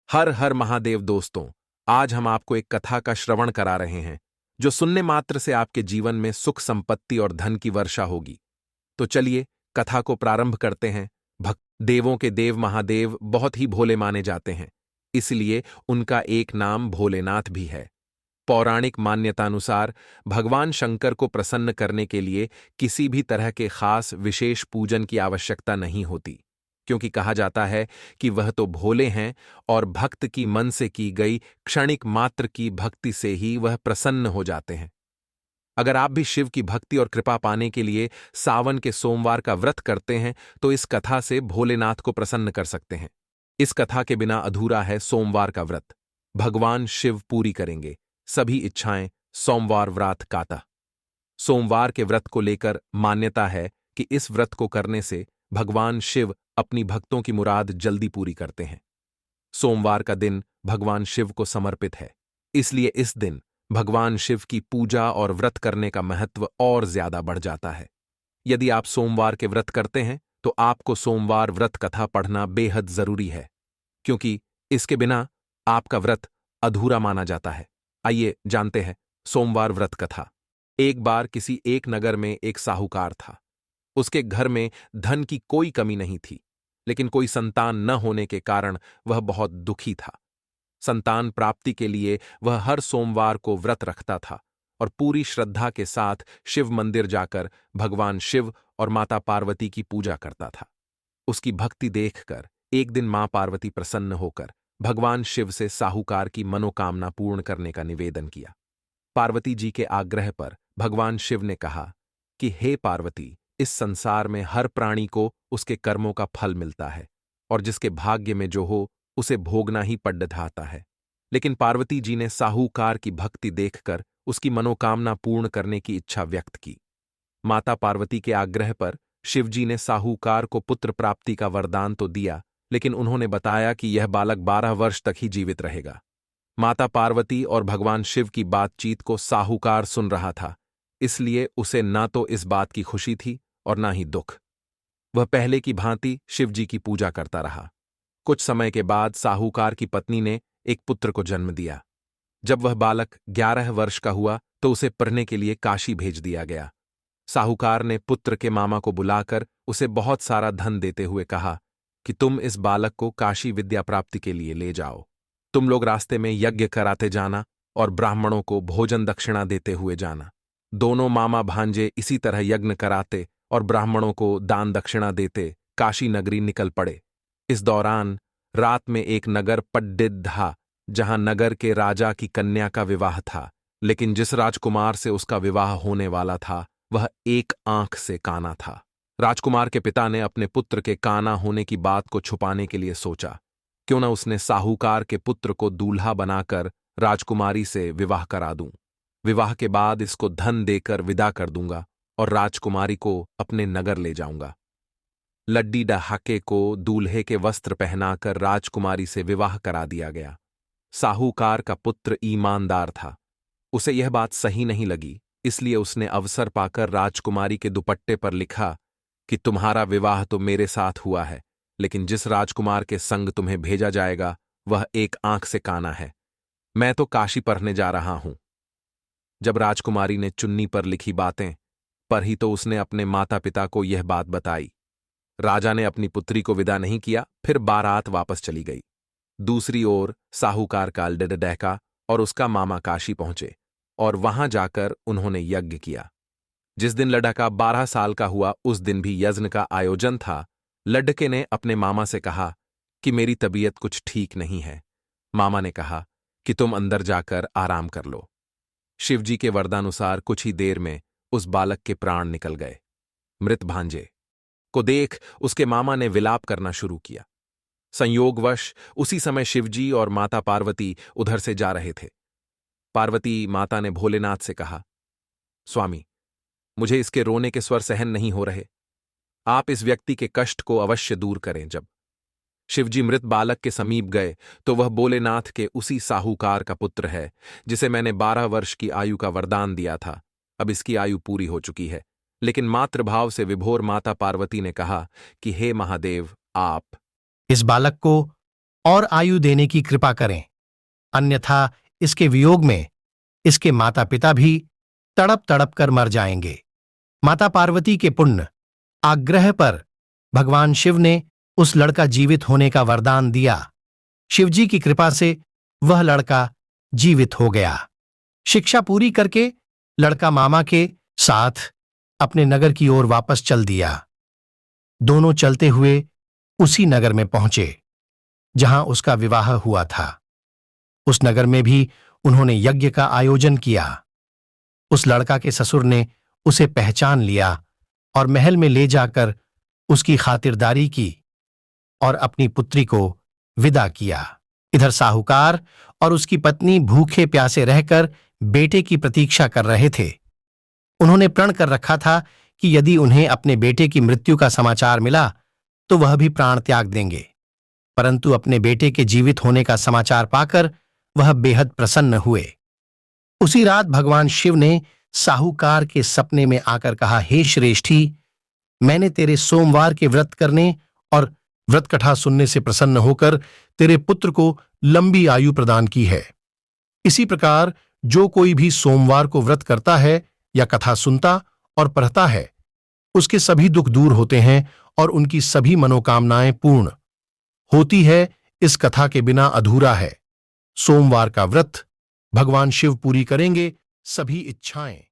हर हर महादेव दोस्तों। आज हम आपको एक कथा का श्रवण करा रहे हैं जो सुनने मात्र से आपके जीवन में सुख संपत्ति और धन की वर्षा होगी। तो चलिए कथा को प्रारंभ करते हैं। भक्त देवों के देव महादेव बहुत ही भोले माने जाते हैं, इसलिए उनका एक नाम भोलेनाथ भी है। पौराणिक मान्यतानुसार भगवान शंकर को प्रसन्न करने के लिए किसी भी तरह के खास विशेष पूजन की आवश्यकता नहीं होती, क्योंकि कहा जाता है कि वह तो भोले हैं और भक्त की मन से की गई क्षणिक मात्र की भक्ति से ही वह प्रसन्न हो जाते हैं। अगर आप भी शिव की भक्ति और कृपा पाने के लिए सावन के सोमवार का व्रत करते हैं तो इस कथा से भोलेनाथ को प्रसन्न कर सकते हैं। इस कथा के बिना अधूरा है सोमवार का व्रत। भगवान शिव पूरी करेंगे सभी इच्छाएं। सोमवार व्रत काता। सोमवार के व्रत को लेकर मान्यता है कि इस व्रत को करने से भगवान शिव अपनी भक्तों की मुराद जल्दी पूरी करते हैं। सोमवार का दिन भगवान शिव को समर्पित है, इसलिए इस दिन भगवान शिव की पूजा और व्रत करने का महत्व और ज्यादा बढ़ जाता है। यदि आप सोमवार के व्रत करते हैं तो आपको सोमवार व्रत कथा पढ़ना बेहद जरूरी है, क्योंकि इसके बिना आपका व्रत अधूरा माना जाता है। आइए जानते हैं सोमवार व्रत कथा। एक बार किसी एक नगर में एक साहूकार था। उसके घर में धन की कोई कमी नहीं थी, लेकिन कोई संतान न होने के कारण वह बहुत दुखी था। संतान प्राप्ति के लिए वह हर सोमवार को व्रत रखता था और पूरी श्रद्धा के साथ शिव मंदिर जाकर भगवान शिव और माता पार्वती की पूजा करता था। उसकी भक्ति देखकर एक दिन मां पार्वती प्रसन्न होकर भगवान शिव से साहूकार की मनोकामना पूर्ण करने का निवेदन किया। पार्वती जी के आग्रह पर भगवान शिव ने कहा कि हे पार्वती, इस संसार में हर प्राणी को उसके कर्मों का फल मिलता है और जिसके भाग्य में जो हो उसे भोगना ही पड़ता है। लेकिन पार्वती जी ने साहूकार की भक्ति देखकर उसकी मनोकामना पूर्ण करने की इच्छा व्यक्त की। माता पार्वती के आग्रह पर शिवजी ने साहूकार को पुत्र प्राप्ति का वरदान तो दिया, लेकिन उन्होंने बताया कि यह बालक 12 वर्ष तक ही जीवित रहेगा। माता पार्वती और भगवान शिव की बातचीत को साहूकार सुन रहा था, इसलिए उसे ना तो इस बात की खुशी थी और ना ही दुख। वह पहले की भांति शिवजी की पूजा करता रहा। कुछ समय के बाद साहूकार की पत्नी ने एक पुत्र को जन्म दिया। जब वह बालक 11 वर्ष का हुआ तो उसे पढ़ने के लिए काशी भेज दिया गया। साहूकार ने पुत्र के मामा को बुलाकर उसे बहुत सारा धन देते हुए कहा कि तुम इस बालक को काशी विद्या प्राप्ति के लिए ले जाओ। तुम लोग रास्ते में यज्ञ कराते जाना और ब्राह्मणों को भोजन दक्षिणा देते हुए जाना। दोनों मामा भांजे इसी तरह यज्ञ कराते और ब्राह्मणों को दान दक्षिणा देते काशी नगरी निकल पड़े। इस दौरान रात में एक नगर पड्डित था, जहां नगर के राजा की कन्या का विवाह था, लेकिन जिस राजकुमार से उसका विवाह होने वाला था वह एक आंख से काना था। राजकुमार के पिता ने अपने पुत्र के काना होने की बात को छुपाने के लिए सोचा, क्यों न उसने साहूकार के पुत्र को दूल्हा बनाकर राजकुमारी से विवाह करा दूं। विवाह के बाद इसको धन देकर विदा कर दूंगा और राजकुमारी को अपने नगर ले जाऊंगा। लड्डी डहाके को दूल्हे के वस्त्र पहनाकर राजकुमारी से विवाह करा दिया गया। साहूकार का पुत्र ईमानदार था। उसे यह बात सही नहीं लगी, इसलिए उसने अवसर पाकर राजकुमारी के दुपट्टे पर लिखा कि तुम्हारा विवाह तो मेरे साथ हुआ है, लेकिन जिस राजकुमार के संग तुम्हें भेजा जाएगा वह एक आंख से काना है। मैं तो काशी पढ़ने जा रहा हूं। जब राजकुमारी ने चुन्नी पर लिखी बातें पढ़ी तो उसने अपने माता पिता को यह बात बताई। राजा ने अपनी पुत्री को विदा नहीं किया, फिर बारात वापस चली गई। दूसरी ओर साहूकार का डहका और उसका मामा काशी पहुंचे और वहां जाकर उन्होंने यज्ञ किया। जिस दिन लड़का 12 साल का हुआ उस दिन भी यज्ञ का आयोजन था। लड़के ने अपने मामा से कहा कि मेरी तबीयत कुछ ठीक नहीं है। मामा ने कहा कि तुम अंदर जाकर आराम कर लो। शिवजी के वरदानुसार कुछ ही देर में उस बालक के प्राण निकल गए। मृत भांजे को देख उसके मामा ने विलाप करना शुरू किया। संयोगवश उसी समय शिवजी और माता पार्वती उधर से जा रहे थे। पार्वती माता ने भोलेनाथ से कहा, स्वामी, मुझे इसके रोने के स्वर सहन नहीं हो रहे। आप इस व्यक्ति के कष्ट को अवश्य दूर करें। जब शिवजी मृत बालक के समीप गए तो वह भोलेनाथ के उसी साहूकार का पुत्र है जिसे मैंने 12 वर्ष की आयु का वरदान दिया था। अब इसकी आयु पूरी हो चुकी है। लेकिन मातृभाव से विभोर माता पार्वती ने कहा कि हे महादेव, आप इस बालक को और आयु देने की कृपा करें, अन्यथा इसके वियोग में इसके माता पिता भी तड़प तड़प कर मर जाएंगे। माता पार्वती के पुण्य आग्रह पर भगवान शिव ने उस लड़का जीवित होने का वरदान दिया। शिवजी की कृपा से वह लड़का जीवित हो गया। शिक्षा पूरी करके लड़का मामा के साथ अपने नगर की ओर वापस चल दिया। दोनों चलते हुए उसी नगर में पहुंचे जहां उसका विवाह हुआ था। उस नगर में भी उन्होंने यज्ञ का आयोजन किया। उस लड़का के ससुर ने उसे पहचान लिया और महल में ले जाकर उसकी खातिरदारी की और अपनी पुत्री को विदा किया। इधर साहूकार और उसकी पत्नी भूखे प्यासे रहकर बेटे की प्रतीक्षा कर रहे थे। उन्होंने प्रण कर रखा था कि यदि उन्हें अपने बेटे की मृत्यु का समाचार मिला तो वह भी प्राण त्याग देंगे, परंतु अपने बेटे के जीवित होने का समाचार पाकर वह बेहद प्रसन्न हुए। उसी रात भगवान शिव ने साहूकार के सपने में आकर कहा, हे श्रेष्ठी, मैंने तेरे सोमवार के व्रत करने और व्रत कथा सुनने से प्रसन्न होकर तेरे पुत्र को लंबी आयु प्रदान की है। इसी प्रकार जो कोई भी सोमवार को व्रत करता है या कथा सुनता और पढ़ता है, उसके सभी दुख दूर होते हैं और उनकी सभी मनोकामनाएं पूर्ण होती है। इस कथा के बिना अधूरा है। सोमवार का व्रत भगवान शिव पूरी करेंगे सभी इच्छाएं।